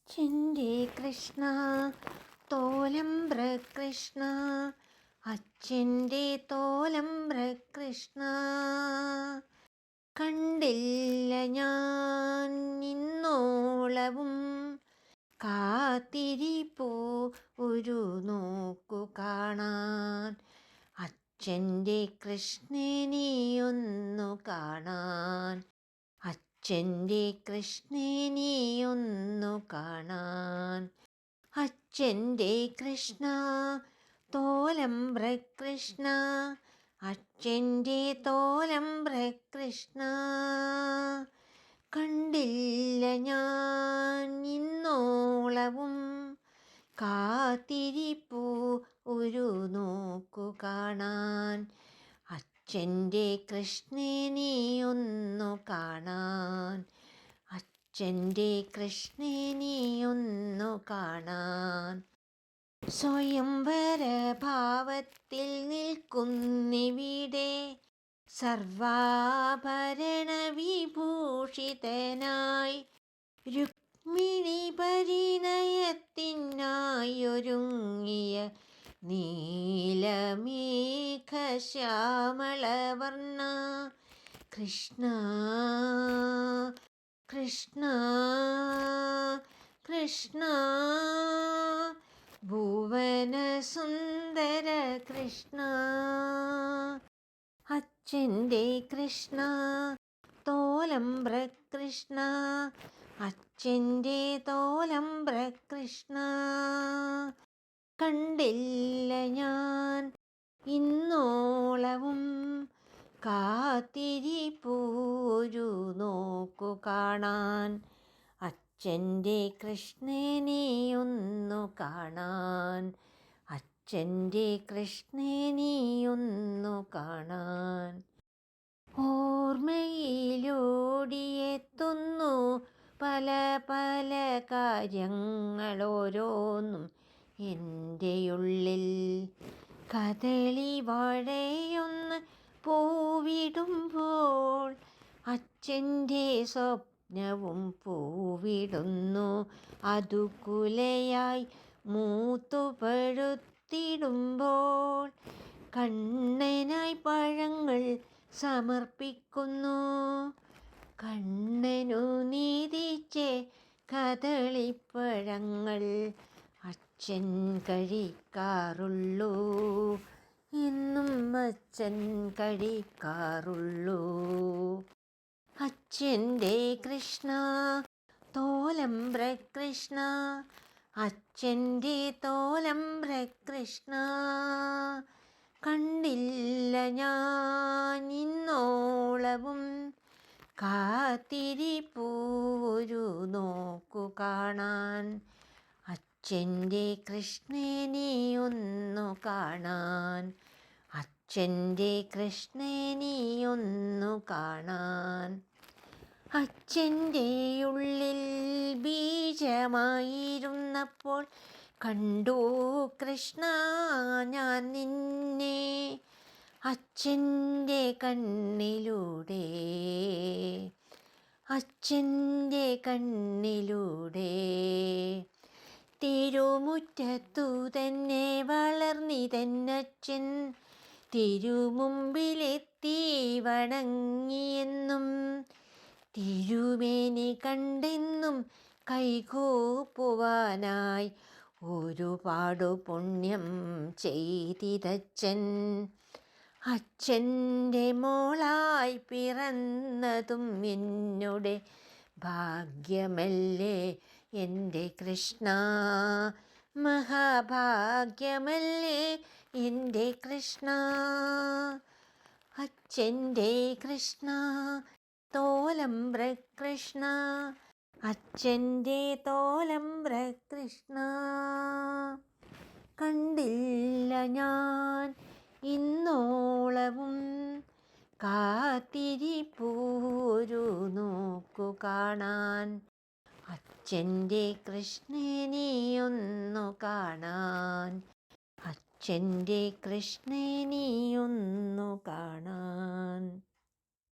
അച്ഛൻ്റെ കൃഷ്ണ തോലംബ്ര കൃഷ്ണ, അച്ഛൻ്റെ തോലംബ്ര കൃഷ്ണ. കണ്ടില്ല ഞാൻ ഇന്നോളവും, കാത്തിരിപ്പൂ ഒരു നോക്കു കാണാൻ. അച്ഛൻ്റെ കൃഷ്ണനെയൊന്നു കാണാൻ, അച്ഛൻ്റെ കൃഷ്ണനെയൊന്നു കാണാൻ. അച്ഛൻ്റെ കൃഷ്ണ തോലംബ്ര കൃഷ്ണ, അച്ഛൻ്റെ തോലംബ്ര കൃഷ്ണ. കണ്ടില്ല ഞാൻ ഇന്നോളവും, കാത്തിരിപ്പൂ ഒരു നോക്കു കാണാൻ. അച്ഛൻ്റെ കൃഷ്ണനെയൊന്നു കാണാൻ, അച്ഛൻ്റെ കൃഷ്ണനെയൊന്നു കാണാൻ. സ്വയംവര ഭാവത്തിൽ നിൽക്കുന്നിവിടെ, സർവാഭരണ വിഭൂഷിതനായി, രുക്മിണി പരിണയത്തിനായൊരുങ്ങിയ നീലമേഘശ്യാമളവർണ്ണ. കൃഷ്ണ കൃഷ്ണ കൃഷ്ണ, ഭുവനസുന്ദര കൃഷ്ണ. അച്ഛൻ്റെ കൃഷ്ണ തോലംബ്ര കൃഷ്ണ, അച്ഛൻ്റെ തോലംബ്ര കൃഷ്ണ. കണ്ടില്ല ഞാൻ ഇന്നോളവും, കാത്തിരിപ്പൂ ഒരു നോക്കു കാണാൻ. അച്ഛൻ്റെ കൃഷ്ണനെയൊന്നു കാണാൻ, അച്ഛൻ്റെ കൃഷ്ണനെയൊന്നു കാണാൻ. ഓർമ്മയിലോടിയെത്തുന്നു പല പല കാര്യങ്ങളോരോന്നും എൻ്റെയുള്ളിൽ. കദളി വാഴയൊന്ന് പൂവിടുമ്പോൾ, അച്ഛൻ്റെ സ്വപ്നവും പൂവിടുന്നു. അതു കുലയായി മൂത്തുപഴുത്തിടുമ്പോൾ, കണ്ണനായി പഴങ്ങൾ സമർപ്പിക്കുന്നു. കണ്ണനു നീതിച്ചേ കദളിപ്പഴങ്ങൾ അച്ഛൻ കഴിക്കാറുള്ളൂ, എന്നും അച്ഛൻ കഴിക്കാറുള്ളൂ. അച്ഛൻ്റെ കൃഷ്ണ തോലംബ്ര കൃഷ്ണ, അച്ഛൻ്റെ തോലംബ്ര കൃഷ്ണ. കണ്ടില്ല ഞാൻ ഇന്നോളവും, കാത്തിരിപ്പൂ ഒരു നോക്കു കാണാൻ. അച്ഛൻ്റെ കൃഷ്ണനെയൊന്നു കാണാൻ, അച്ഛൻ്റെ കൃഷ്ണനെയൊന്നു കാണാൻ. അച്ഛൻ്റെ ഉള്ളിൽ ബീജമായിരുന്നപ്പോൾ കണ്ടു കൃഷ്ണ ഞാൻ നിന്നെ, അച്ഛൻ്റെ കണ്ണിലൂടെ, അച്ഛൻ്റെ കണ്ണിലൂടെ. തിരുമുറ്റത്തു തന്നെ വളർന്നിതന്നച്ഛൻ, തിരുമുമ്പിലെത്തി വണങ്ങിയെന്നും, തിരുമേനി കണ്ടെന്നും കൈകൂപ്പുവാനായി ഒരുപാടു പുണ്യം ചെയ്തിതച്ഛൻ. അച്ഛൻ്റെ മോളായി പിറന്നതും എന്നുടെ ഭാഗ്യമല്ലേ എൻ്റെ കൃഷ്ണ, മഹാഭാഗ്യമല്ലേ എൻ്റെ കൃഷ്ണ. അച്ഛൻ്റെ കൃഷ്ണ തോലംബ്ര കൃഷ്ണ, അച്ഛൻ്റെ തോലംബ്ര കൃഷ്ണ. കണ്ടില്ല ഞാൻ ഇന്നോളവും, കാത്തിരിപ്പൂ ഒരു നോക്കു കാണാൻ. അച്ഛൻ്റെ കൃഷ്ണനെയൊന്നു കാണാൻ, അച്ഛൻ്റെ കൃഷ്ണനെയൊന്നു കാണാൻ.